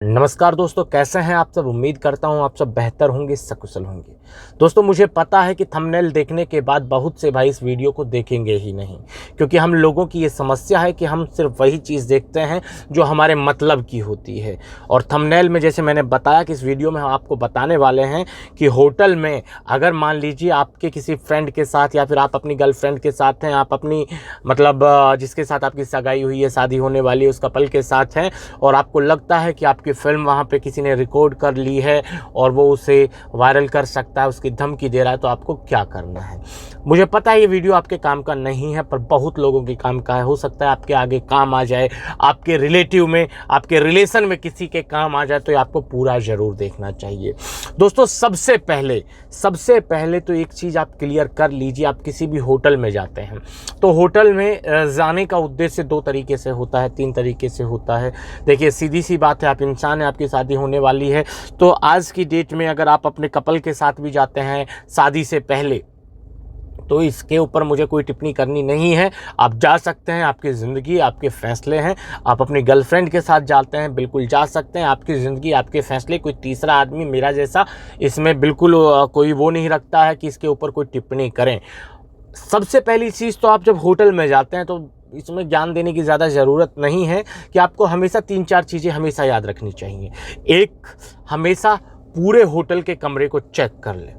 नमस्कार दोस्तों, कैसे हैं आप सब। उम्मीद करता हूं आप सब बेहतर होंगे, सकुशल होंगे। दोस्तों, मुझे पता है कि थंबनेल देखने के बाद बहुत से भाई इस वीडियो को देखेंगे ही नहीं, क्योंकि हम लोगों की ये समस्या है कि हम सिर्फ वही चीज़ देखते हैं जो हमारे मतलब की होती है। और थंबनेल में जैसे मैंने बताया कि इस वीडियो में हम आपको बताने वाले हैं कि होटल में अगर मान लीजिए आपके किसी फ्रेंड के साथ या फिर आप अपनी गर्लफ्रेंड के साथ हैं, आप अपनी जिसके साथ आपकी सगाई हुई है, शादी होने वाली है, उस कपल के साथ हैं, और आपको लगता है कि आपकी फिल्म वहाँ पे किसी ने रिकॉर्ड कर ली है और वो उसे वायरल कर सकता है, उसकी धमकी दे रहा है, तो आपको क्या करना है। मुझे पता है ये वीडियो आपके काम का नहीं है, पर बहुत लोगों के काम का है। हो सकता है आपके आगे काम आ जाए, आपके रिलेटिव में, आपके रिलेशन में किसी के काम आ जाए, तो ये आपको पूरा ज़रूर देखना चाहिए। दोस्तों, सबसे पहले तो एक चीज़ आप क्लियर कर लीजिए। आप किसी भी होटल में जाते हैं तो होटल में जाने का उद्देश्य 2 तरीके से होता है, 3 तरीके से होता है। देखिए, सीधी सी बात है, आप इंसान हैं, आपकी शादी होने वाली है, तो आज की डेट में अगर आप अपने कपल के साथ भी जाते हैं शादी से पहले, तो इसके ऊपर मुझे कोई टिप्पणी करनी नहीं है। आप जा सकते हैं, आपकी ज़िंदगी, आपके फ़ैसले हैं। आप अपनी गर्लफ्रेंड के साथ जाते हैं, बिल्कुल जा सकते हैं। आपकी ज़िंदगी, आपके फ़ैसले। कोई तीसरा आदमी मेरा जैसा इसमें बिल्कुल कोई वो नहीं रखता है कि इसके ऊपर कोई टिप्पणी करें। सबसे पहली चीज़ तो आप जब होटल में जाते हैं तो इसमें ज्ञान देने की ज़्यादा ज़रूरत नहीं है कि आपको हमेशा 3-4 चीज़ें हमेशा याद रखनी चाहिए। एक, हमेशा पूरे होटल के कमरे को चेक कर लें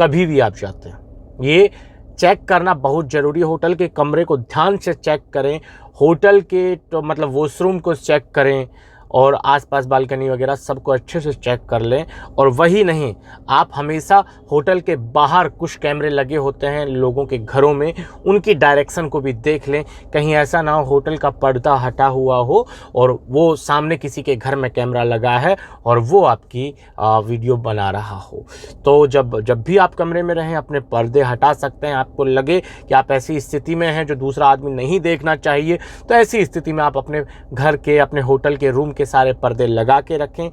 कभी भी आप जाते हैं। ये चेक करना बहुत ज़रूरी है। होटल के कमरे को ध्यान से चेक करें, होटल के तो मतलब वॉशरूम को चेक करें, और आसपास बालकनी वगैरह सबको अच्छे से चेक कर लें। और वही नहीं, आप हमेशा होटल के बाहर कुछ कैमरे लगे होते हैं लोगों के घरों में, उनकी डायरेक्शन को भी देख लें। कहीं ऐसा ना हो होटल का पर्दा हटा हुआ हो और वो सामने किसी के घर में कैमरा लगा है और वो आपकी वीडियो बना रहा हो। तो जब भी आप कमरे में रहें, अपने पर्दे हटा सकते हैं। आपको लगे कि आप ऐसी स्थिति में हैं जो दूसरा आदमी नहीं देखना चाहिए, तो ऐसी स्थिति में आप अपने घर के, अपने होटल के रूम के सारे पर्दे लगा के रखें।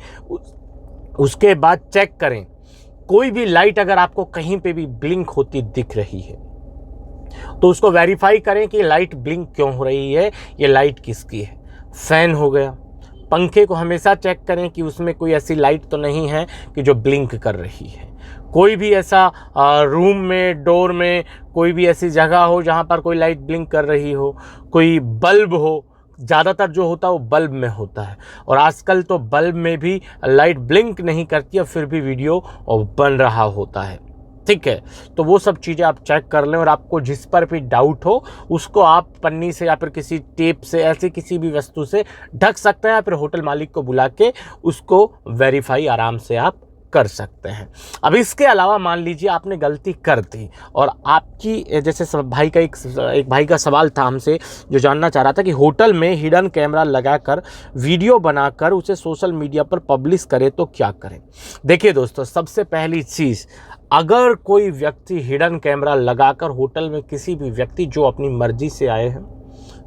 उसके बाद चेक करें, कोई भी लाइट अगर आपको कहीं पे भी ब्लिंक होती दिख रही है तो उसको वेरीफाई करें कि लाइट ब्लिंक क्यों हो रही है, ये लाइट किसकी है। फैन हो गया, पंखे को हमेशा चेक करें कि उसमें कोई ऐसी लाइट तो नहीं है कि जो ब्लिंक कर रही है। कोई भी ऐसा रूम में, डोर में कोई भी ऐसी जगह हो जहाँ पर कोई लाइट ब्लिंक कर रही हो, कोई बल्ब हो, ज़्यादातर जो होता है वो बल्ब में होता है, और आजकल तो बल्ब में भी लाइट ब्लिंक नहीं करती है, फिर भी वीडियो बन रहा होता है। ठीक है, तो वो सब चीज़ें आप चेक कर लें, और आपको जिस पर भी डाउट हो उसको आप पन्नी से या फिर किसी टेप से, ऐसे किसी भी वस्तु से ढक सकते हैं, या फिर होटल मालिक को बुला के उसको वेरीफाई आराम से आप कर सकते हैं। अब इसके अलावा मान लीजिए आपने गलती कर दी, और आपकी जैसे भाई का एक भाई का सवाल था हमसे, जो जानना चाह रहा था कि होटल में हिडन कैमरा लगाकर वीडियो बनाकर उसे सोशल मीडिया पर पब्लिश करें तो क्या करें। देखिए दोस्तों, सबसे पहली चीज़, अगर कोई व्यक्ति हिडन कैमरा लगाकर होटल में, किसी भी व्यक्ति जो अपनी मर्जी से आए हैं,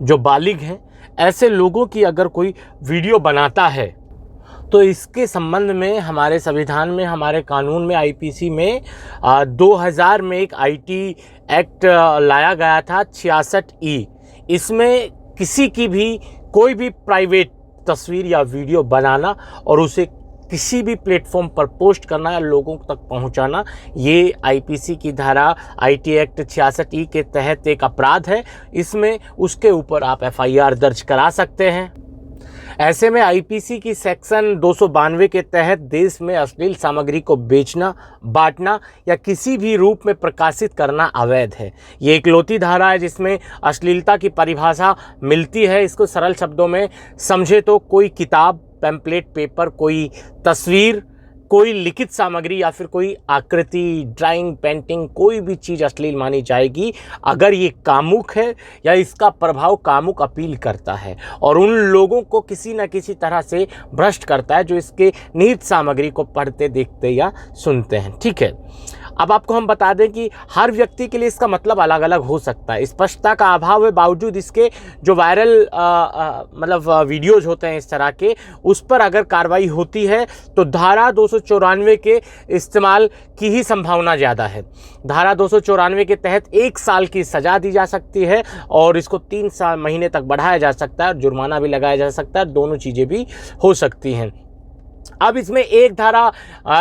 जो बालिग हैं, ऐसे लोगों की अगर कोई वीडियो बनाता है, तो इसके संबंध में हमारे संविधान में, हमारे कानून में, आईपीसी में 2000 में एक आईटी एक्ट लाया गया था 66E। इसमें किसी की भी कोई भी प्राइवेट तस्वीर या वीडियो बनाना और उसे किसी भी प्लेटफॉर्म पर पोस्ट करना या लोगों तक पहुंचाना, ये आईपीसी की धारा आईटी एक्ट 66E के तहत एक अपराध है। इसमें उसके ऊपर आप एफआईआर दर्ज करा सकते हैं। ऐसे में आईपीसी की सेक्शन 292 के तहत देश में अश्लील सामग्री को बेचना, बांटना या किसी भी रूप में प्रकाशित करना अवैध है। ये इकलौती धारा है जिसमें अश्लीलता की परिभाषा मिलती है। इसको सरल शब्दों में समझे तो कोई किताब, पैम्पलेट, पेपर, कोई तस्वीर, कोई लिखित सामग्री या फिर कोई आकृति, ड्राइंग, पेंटिंग, कोई भी चीज़ अश्लील मानी जाएगी अगर ये कामुक है या इसका प्रभाव कामुक अपील करता है और उन लोगों को किसी न किसी तरह से भ्रष्ट करता है जो इसके निहित सामग्री को पढ़ते, देखते या सुनते हैं। ठीक है, अब आपको हम बता दें कि हर व्यक्ति के लिए इसका मतलब अलग अलग हो सकता है। स्पष्टता का अभाव है, बावजूद इसके जो वायरल वीडियोज़ होते हैं इस तरह के, उस पर अगर कार्रवाई होती है तो धारा 294 के इस्तेमाल की ही संभावना ज़्यादा है। धारा 294 के तहत 1 साल की सज़ा दी जा सकती है और इसको 3 महीने तक बढ़ाया जा सकता है और जुर्माना भी लगाया जा सकता है। दोनों चीज़ें भी हो सकती हैं। अब इसमें एक धारा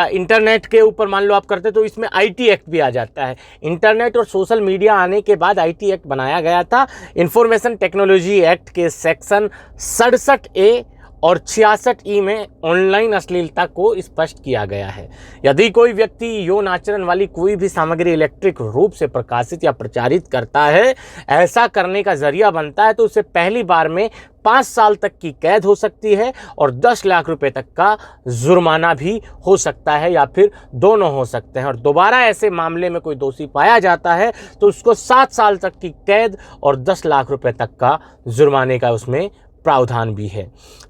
इंटरनेट के ऊपर मान लो आप करते तो इसमें आईटी एक्ट भी आ जाता है। इंटरनेट और सोशल मीडिया आने के बाद आईटी एक्ट बनाया गया था। इंफॉर्मेशन टेक्नोलॉजी एक्ट के सेक्शन 67A और 66E में ऑनलाइन अश्लीलता को स्पष्ट किया गया है। यदि कोई व्यक्ति यौन आचरण वाली कोई भी सामग्री इलेक्ट्रिक रूप से प्रकाशित या प्रचारित करता है, ऐसा करने का जरिया बनता है, तो उसे पहली बार में 5 साल तक की कैद हो सकती है और 10 लाख रुपए तक का जुर्माना भी हो सकता है, या फिर दोनों हो सकते हैं। और दोबारा ऐसे मामले में कोई दोषी पाया जाता है तो उसको 7 साल तक की कैद और 10 लाख रुपए तक का जुर्माने का उसमें प्रावधान भी है।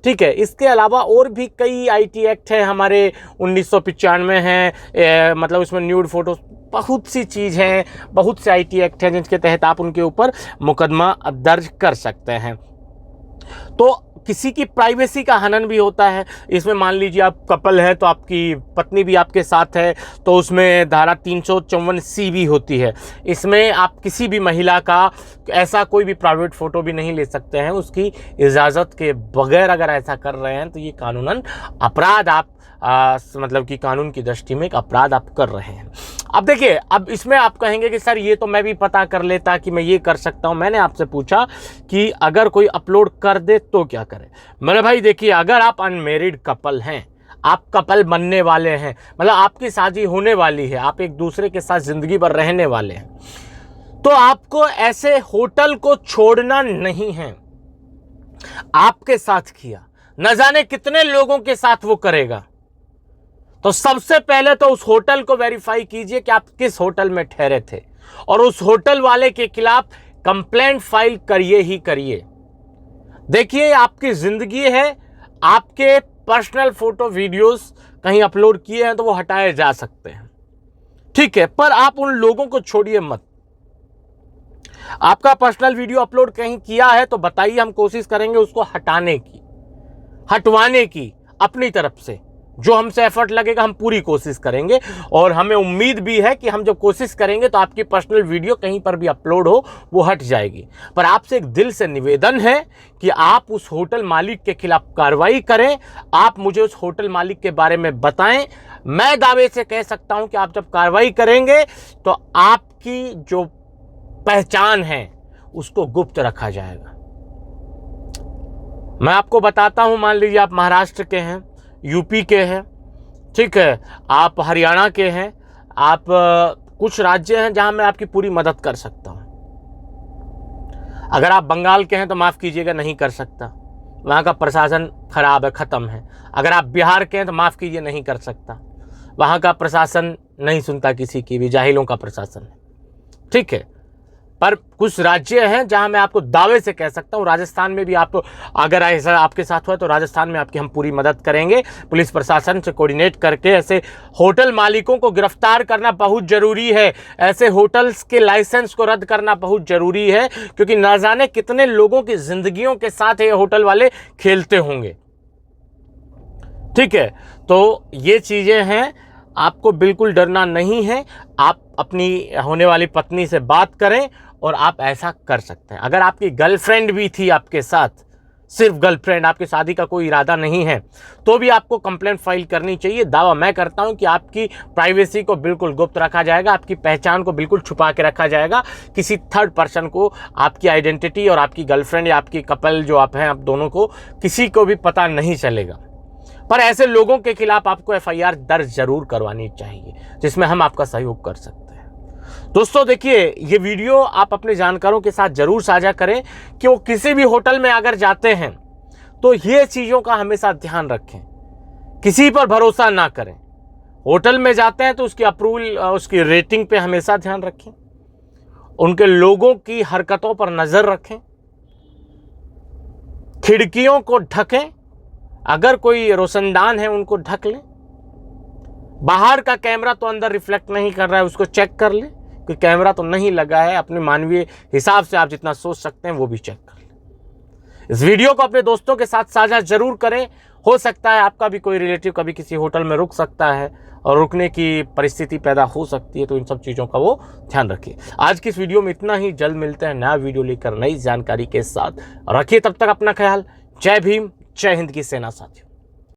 ठीक है, इसके अलावा और भी कई आईटी एक्ट है हमारे 1995 हैं, मतलब उसमें न्यूड फोटो, बहुत सी चीज़ हैं, बहुत से आईटी एक्ट हैं जिनके तहत आप उनके ऊपर मुकदमा दर्ज कर सकते हैं। तो किसी की प्राइवेसी का हनन भी होता है। इसमें मान लीजिए आप कपल है तो आपकी पत्नी भी आपके साथ है, तो उसमें धारा 354C भी होती है। इसमें आप किसी भी महिला का ऐसा कोई भी प्राइवेट फ़ोटो भी नहीं ले सकते हैं उसकी इजाज़त के बगैर। अगर ऐसा कर रहे हैं तो ये कानूनन अपराध आप मतलब कि कानून की दृष्टि में एक अपराध आप कर रहे हैं। अब देखिए, अब इसमें आप कहेंगे कि सर ये तो मैं भी पता कर लेता कि मैं ये कर सकता हूँ। मैंने आपसे पूछा कि अगर कोई अपलोड कर दे तो क्या करें। मेरे भाई देखिए, अगर आप अनमेरिड कपल हैं, आप कपल बनने वाले हैं, मतलब आपकी शादी होने वाली है, आप एक दूसरे के साथ ज़िंदगी भर रहने वाले हैं, तो आपको ऐसे होटल को छोड़ना नहीं है। आपके साथ किया, न जाने कितने लोगों के साथ वो करेगा। तो सबसे पहले तो उस होटल को वेरीफाई कीजिए कि आप किस होटल में ठहरे थे, और उस होटल वाले के खिलाफ कंप्लेंट फाइल करिए ही करिए। देखिए, आपकी जिंदगी है, आपके पर्सनल फोटो वीडियोस कहीं अपलोड किए हैं तो वो हटाए जा सकते हैं, ठीक है, पर आप उन लोगों को छोड़िए मत। आपका पर्सनल वीडियो अपलोड कहीं किया है तो बताइए, हम कोशिश करेंगे उसको हटवाने की अपनी तरफ से। जो हमसे एफर्ट लगेगा हम पूरी कोशिश करेंगे, और हमें उम्मीद भी है कि हम जब कोशिश करेंगे तो आपकी पर्सनल वीडियो कहीं पर भी अपलोड हो वो हट जाएगी। पर आपसे एक दिल से निवेदन है कि आप उस होटल मालिक के खिलाफ कार्रवाई करें। आप मुझे उस होटल मालिक के बारे में बताएं। मैं दावे से कह सकता हूं कि आप जब कार्रवाई करेंगे तो आपकी जो पहचान है उसको गुप्त रखा जाएगा। मैं आपको बताता हूं, मान लीजिए आप महाराष्ट्र के हैं, यूपी के हैं, ठीक है, आप हरियाणा के हैं, आप कुछ राज्य हैं जहां मैं आपकी पूरी मदद कर सकता हूं। अगर आप बंगाल के हैं तो माफ़ कीजिएगा, नहीं कर सकता, वहाँ का प्रशासन खराब है, ख़त्म है। अगर आप बिहार के हैं तो माफ़ कीजिए, नहीं कर सकता, वहाँ का प्रशासन नहीं सुनता किसी की भी, जाहिलों का प्रशासन है, ठीक है। पर कुछ राज्य हैं जहां मैं आपको दावे से कह सकता हूं, राजस्थान में भी आप, अगर ऐसा आपके साथ हुआ तो राजस्थान में आपकी हम पूरी मदद करेंगे। पुलिस प्रशासन से कोऑर्डिनेट करके ऐसे होटल मालिकों को गिरफ्तार करना बहुत ज़रूरी है। ऐसे होटल्स के लाइसेंस को रद्द करना बहुत ज़रूरी है, क्योंकि ना जाने कितने लोगों की जिंदगियों के साथ ये होटल वाले खेलते होंगे, ठीक है। तो ये चीज़ें हैं, आपको बिल्कुल डरना नहीं है। आप अपनी होने वाली पत्नी से बात करें और आप ऐसा कर सकते हैं। अगर आपकी गर्लफ्रेंड भी थी आपके साथ, सिर्फ गर्लफ्रेंड, आपकी शादी का कोई इरादा नहीं है, तो भी आपको कंप्लेंट फाइल करनी चाहिए। दावा मैं करता हूं कि आपकी प्राइवेसी को बिल्कुल गुप्त रखा जाएगा, आपकी पहचान को बिल्कुल छुपा के रखा जाएगा। किसी थर्ड पर्सन को आपकी आइडेंटिटी और आपकी गर्लफ्रेंड या आपकी कपल जो आप हैं, आप दोनों को, किसी को भी पता नहीं चलेगा। पर ऐसे लोगों के खिलाफ आपको एफआईआर दर्ज जरूर करवानी चाहिए, जिसमें हम आपका सहयोग कर सकते हैं। दोस्तों देखिए, ये वीडियो आप अपने जानकारों के साथ जरूर साझा करें कि वो किसी भी होटल में अगर जाते हैं तो ये चीज़ों का हमेशा ध्यान रखें। किसी पर भरोसा ना करें। होटल में जाते हैं तो उसकी अप्रूवल, उसकी रेटिंग पे हमेशा ध्यान रखें। उनके लोगों की हरकतों पर नज़र रखें। खिड़कियों को ढकें, अगर कोई रोशनदान है उनको ढक लें। बाहर का कैमरा तो अंदर रिफ्लेक्ट नहीं कर रहा है, उसको चेक कर लें कि कैमरा तो नहीं लगा है। अपने मानवीय हिसाब से आप जितना सोच सकते हैं वो भी चेक कर लें। इस वीडियो को अपने दोस्तों के साथ साझा जरूर करें। हो सकता है आपका भी कोई रिलेटिव कभी किसी होटल में रुक सकता है और रुकने की परिस्थिति पैदा हो सकती है, तो इन सब चीज़ों का वो ध्यान रखिए। आज की इस वीडियो में इतना ही। जल्द मिलते हैं नया वीडियो लेकर नई जानकारी के साथ। रखिए तब तक अपना ख्याल। जय भीम, जय हिंद की सेना साथियों।